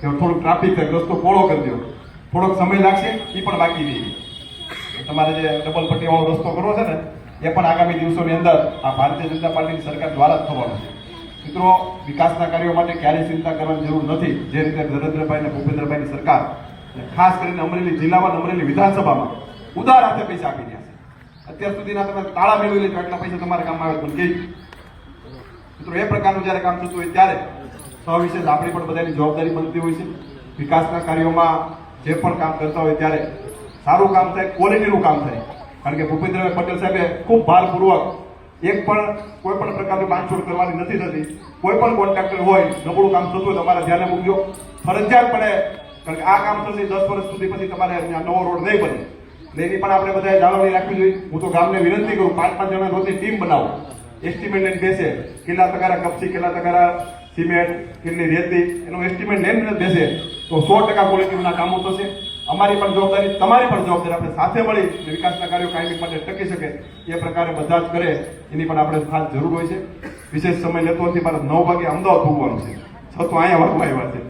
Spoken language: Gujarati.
કે થોડુંક ટ્રાફિક થાય, રસ્તો પહોળો કરી દો, થોડોક સમય લાગશે, એ પણ બાકી નહીં. તમારે જે ડબલ પટ્ટી વાળો રસ્તો કરવો છે ને, એ પણ આગામી દિવસોની અંદર આ ભારતીય જનતા પાર્ટીની સરકાર દ્વારા જ થવાનો છે. મિત્રો, વિકાસના કાર્યો માટે ક્યારેય ચિંતા કરવાની જરૂર નથી. જે રીતે નરેન્દ્રભાઈ અને ભૂપેન્દ્રભાઈની સરકાર ખાસ કરીને અમરેલી જિલ્લામાં, અમરેલી વિધાનસભામાં ઉદાર હાથે પૈસા આપી રહ્યા છે. અત્યાર સુધીના તમે તાળા મેળવી લેજો એટલા પૈસા તમારા કામમાં આવે પણ કે મિત્રો એ પ્રકારનું જ્યારે કામ થતું હોય ત્યારે સવિશેષ આપણી પણ બધાની જવાબદારી બનતી હોય છે. વિકાસના કાર્યોમાં જે પણ કામ કરતા હોય ત્યારે સારું કામ થાય, ક્વોલિટીનું કામ થાય. કારણ કે ભૂપેન્દ્રભાઈ પટેલ સાહેબે ખૂબ ભારપૂર્વક એક પણ કોઈ પણ પ્રકારની બાંધછોડ કરવાની નથી થતી. કોઈ પણ કોન્ટ્રાક્ટર હોય નબળું કામ થતું હોય તમારા ધ્યાને મૂકજો, ફરજિયાત પડે. કારણ કે આ કામ થશે 10 વર્ષ સુધી, પછી તમારે નવો રોડ નહીં બને. એની પણ આપણે બધાએ જાળવણી રાખવી જોઈએ. હું તો ગામને વિનંતી કરું, 5-5 જણા રોજની ટીમ બનાવો, એસ્ટિમેટ લઈને બેસે, કેટલા ટકાના કપચી, કેટલા ટકાના સિમેન્ટ, કેટલી રેતી, એનું એસ્ટિમેટ લઈને બેસે તો 100% ક્વોલિટીના કામો થશે. અમારી પણ જવાબદારી, તમારી પણ જવાબદારી, આપણે સાથે મળી વિકાસના કાર્યો કાયમી માટે ટકી શકે એ પ્રકારે બધા જ કરે, એની પણ આપણે ખાસ જરૂર હોય છે. વિશેષ સમય લેતો નથી. મારે 9 વાગે અમદાવાદ પહોંચવાનું છે, છતાં અહીંયા વાગવા આવ્યા છે.